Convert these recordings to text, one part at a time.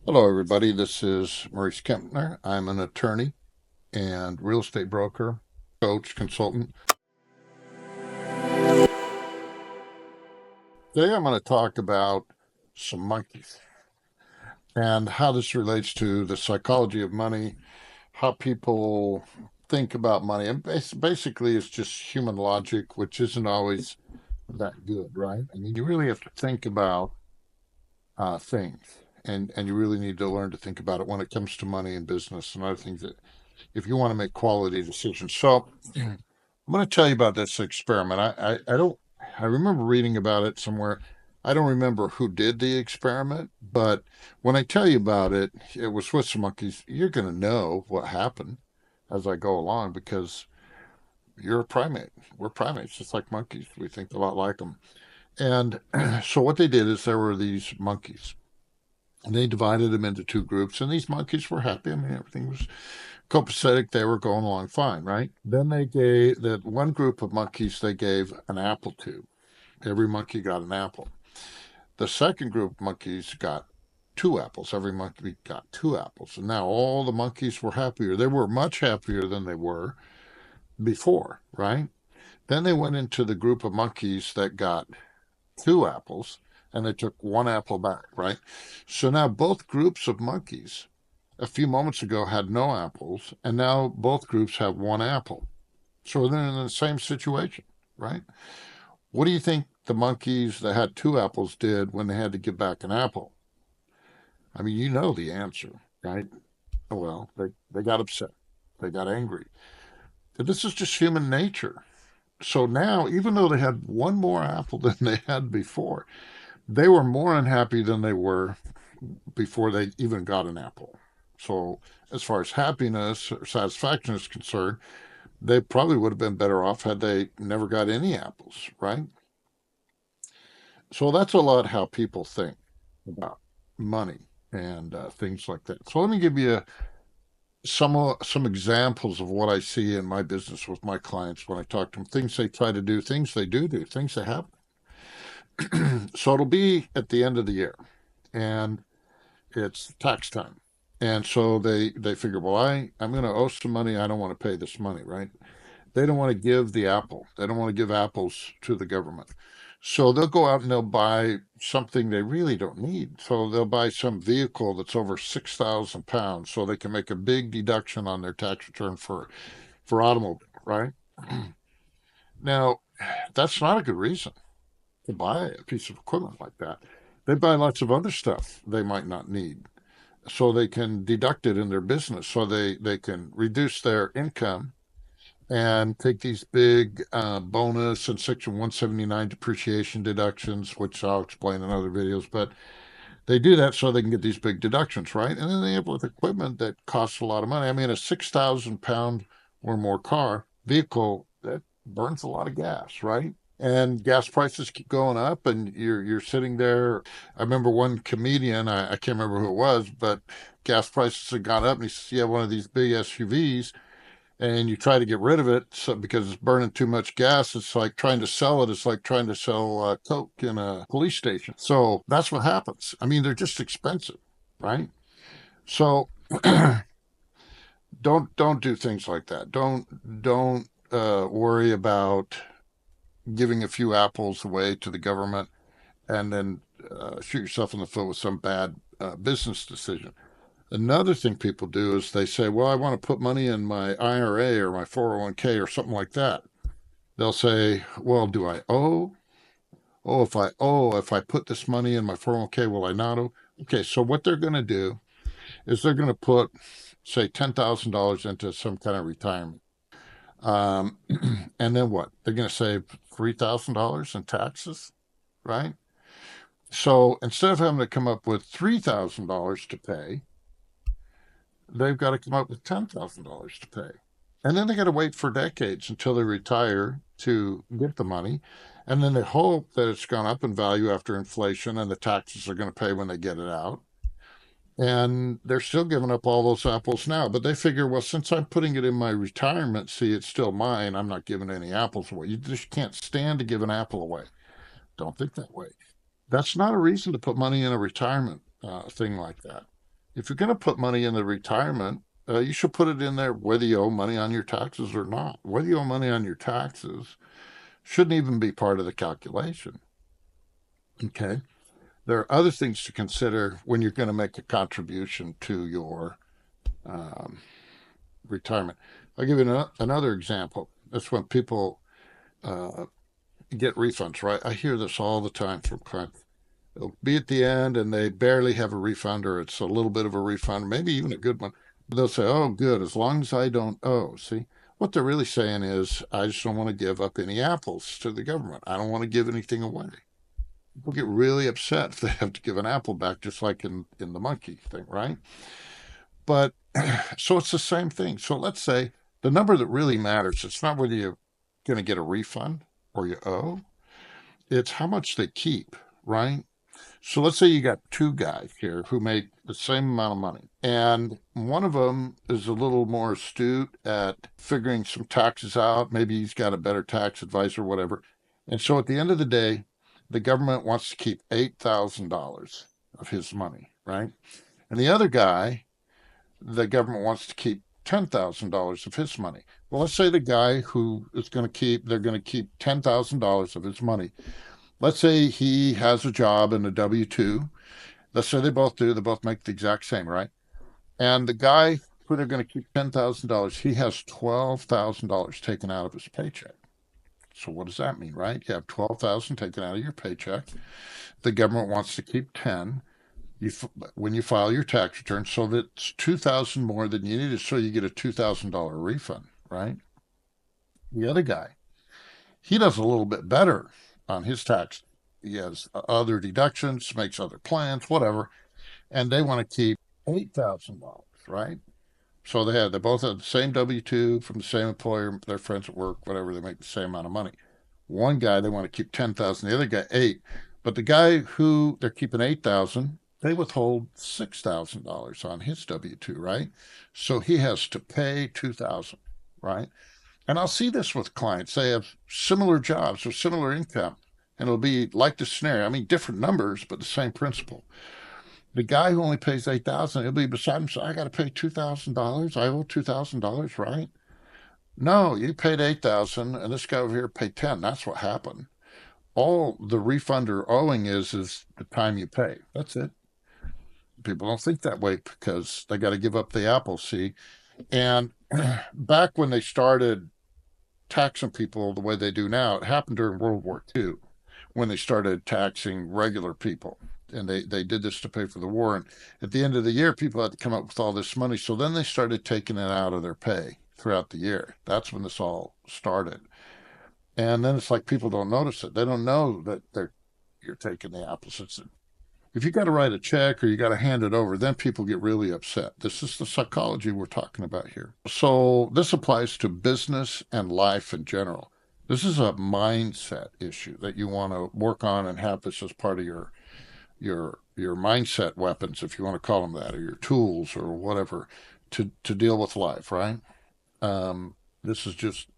Hello, everybody. This is Maurice Kempner. I'm an attorney and real estate broker, coach, consultant. Today, I'm going to talk about some monkeys and how this relates to the psychology of money, how people think about money. And basically, it's just human logic, which isn't always that good, right? I mean, you really have to think about things. And you really need to learn to think about it when it comes to money and business and other things that if you want to make quality decisions. So I'm going to tell you about this experiment. I don't, I remember reading about it somewhere. I don't remember who did the experiment, but when I tell you about it, it was with some monkeys. You're going to know what happened as I go along because you're a primate. We're primates, just like monkeys. We think a lot like them. And so what they did is there were these monkeys, and they divided them into two groups, and these monkeys were happy. I mean, everything was copacetic. They were going along fine, right? Then they gave that one group of monkeys, they gave an apple to. Every monkey got an apple. The second group of monkeys got two apples. Every monkey got two apples. And now all the monkeys were happier. They were much happier than they were before, right? Then they went into the group of monkeys that got two apples and they took one apple back, right? So now both groups of monkeys a few moments ago had no apples, and now both groups have one apple. So they're in the same situation, right? What do you think the monkeys that had two apples did when they had to give back an apple? I mean, you know the answer, right? Well, they got upset. They got angry. This is just human nature. So now, even though they had one more apple than they had before, they were more unhappy than they were before they even got an apple. So, as far as happiness or satisfaction is concerned, they probably would have been better off had they never got any apples, right? So that's a lot how people think about money and things like that. So let me give you some examples of what I see in my business with my clients when I talk to them. Things they try to do, things they do, things they have. So it'll be at the end of the year, and it's tax time. And so they figure, well, I'm going to owe some money. I don't want to pay this money, right? They don't want to give the apple. They don't want to give apples to the government. So they'll go out and they'll buy something they really don't need. So they'll buy some vehicle that's over 6,000 pounds so they can make a big deduction on their tax return for automobile, right? Now, that's not a good reason to buy a piece of equipment like that. They buy lots of other stuff they might not need so they can deduct it in their business so they can reduce their income and take these big bonus and Section 179 depreciation deductions, which I'll explain in other videos. But they do that so they can get these big deductions, right? And then they have with equipment that costs a lot of money. I mean, a 6,000 pound or more car vehicle that burns a lot of gas, right? And gas prices keep going up, and you're sitting there. I remember one comedian, I can't remember who it was, but gas prices had gone up, and he says, "Yeah, one of these big SUVs." And you try to get rid of it so, because it's burning too much gas. It's like trying to sell it. It's like trying to sell Coke in a police station. So that's what happens. I mean, they're just expensive, right? So don't do things like that. Don't worry about giving a few apples away to the government and then shoot yourself in the foot with some bad business decision. Another thing people do is they say, well, I want to put money in my IRA or my 401k or something like that. They'll say, well, do I owe? Oh, if I put this money in my 401k, will I not owe? Okay, so what they're going to do is they're going to put, say, $10,000 into some kind of retirement. Um, and then what? They're going to save $3,000 in taxes, right? So instead of having to come up with $3,000 to pay, they've got to come up with $10,000 to pay. And then they got to wait for decades until they retire to get the money. And then they hope that it's gone up in value after inflation and the taxes are going to pay when they get it out. And they're still giving up all those apples now. But they figure, well, since I'm putting it in my retirement, see, it's still mine. I'm not giving any apples away. You just can't stand to give an apple away. Don't think that way. That's not a reason to put money in a retirement thing like that. If you're going to put money in the retirement, you should put it in there whether you owe money on your taxes or not. Whether you owe money on your taxes shouldn't even be part of the calculation. Okay. There are other things to consider when you're going to make a contribution to your um, retirement. I'll give you another example. That's when people uh, get refunds, right? I hear this all the time from clients. They'll be at the end and they barely have a refund, or it's a little bit of a refund, maybe even a good one. But they'll say, oh, good, as long as I don't owe. See, what they're really saying is, I just don't want to give up any apples to the government. I don't want to give anything away. People get really upset if they have to give an apple back, just like in the monkey thing, right? But so it's the same thing. So let's say the number that really matters, it's not whether you're going to get a refund or you owe, it's how much they keep, right? So let's say you got two guys here who make the same amount of money, and one of them is a little more astute at figuring some taxes out. Maybe he's got a better tax advisor, whatever. And so at the end of the day, the government wants to keep $8,000 of his money, right? And the other guy, the government wants to keep $10,000 of his money. Well, let's say the guy who is going to keep, they're going to keep $10,000 of his money. Let's say he has a job in a W 2. Let's say they both do, they both make the exact same, right? And the guy who they're going to keep $10,000, he has $12,000 taken out of his paycheck. So what does that mean, right? You have 12,000 taken out of your paycheck. The government wants to keep 10. You, when you file your tax return, so that's 2,000 more than you needed, so you get a $2,000 refund, right? The other guy, he does a little bit better on his tax. He has other deductions, makes other plans, whatever, and they want to keep $8,000, right? So they both have the same W 2 from the same employer, they're friends at work, whatever, they make the same amount of money. One guy they want to keep 10,000, the other guy 8. But the guy who they're keeping 8,000, they withhold $6,000 on his W 2, right? So he has to pay 2,000, right? And I'll see this with clients. They have similar jobs or similar income, and it'll be like the scenario. I mean, different numbers, but the same principle. The guy who only pays 8,000, he'll be beside him. So I got to pay $2,000. I owe $2,000, right? No, you paid 8,000, and this guy over here paid 10. That's what happened. All the refund or owing is the time you pay. That's it. People don't think that way because they got to give up the apple. See, and back when they started taxing people the way they do now. It happened during World War II when they started taxing regular people. And they did this to pay for the war. And at the end of the year, people had to come up with all this money. So then they started taking it out of their pay throughout the year. That's when this all started. And then it's like people don't notice it. They don't know that you're taking the apples. If you got to write a check or you got to hand it over, then people get really upset. This is the psychology we're talking about here. So this applies to business and life in general. This is a mindset issue that you want to work on and have this as part of your mindset weapons, if you want to call them that, or your tools or whatever to deal with life, right? This is just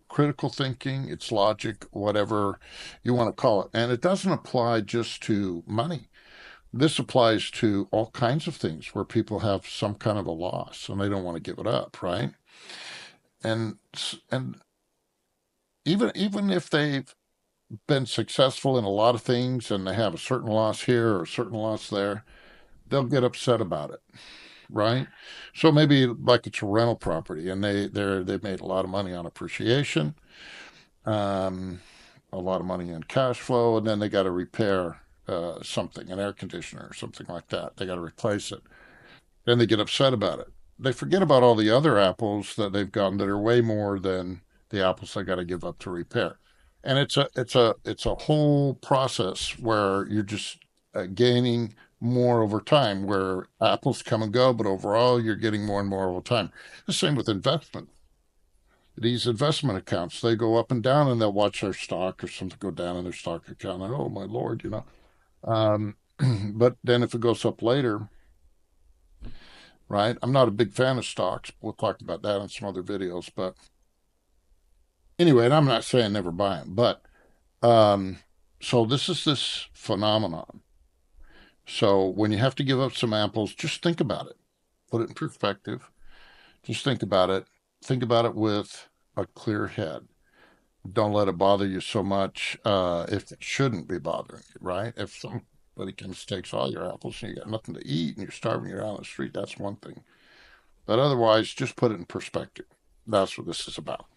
critical thinking, it's logic, whatever you want to call it. And it doesn't apply just to money. This applies to all kinds of things where people have some kind of a loss and they don't want to give it up, right? And and even if they've been successful in a lot of things and they have a certain loss here or a certain loss there, they'll get upset about it, right? So maybe like it's a rental property and they've made a lot of money on appreciation, um, a lot of money in cash flow, and then they got to repair something, an air conditioner or something like that. They got to replace it. Then they get upset about it. They forget about all the other apples that they've gotten that are way more than the apples they got to give up to repair. And it's a whole process where you're just gaining more over time, where apples come and go, but overall you're getting more and more over time. The same with investment. These investment accounts, they go up and down, and they'll watch their stock or something go down in their stock account. And, oh my lord, you know. Um, but then if it goes up later, right? I'm not a big fan of stocks. We'll talk about that in some other videos. But anyway, and I'm not saying never buy them, but um, so this is this phenomenon. So when you have to give up some apples, just think about it. Put it in perspective. Just think about it. Think about it with a clear head. Don't let it bother you so much if it shouldn't be bothering you, right? If somebody comes takes all your apples and you got nothing to eat and you're starving, you're out on the street, that's one thing. But otherwise, just put it in perspective. That's what this is about.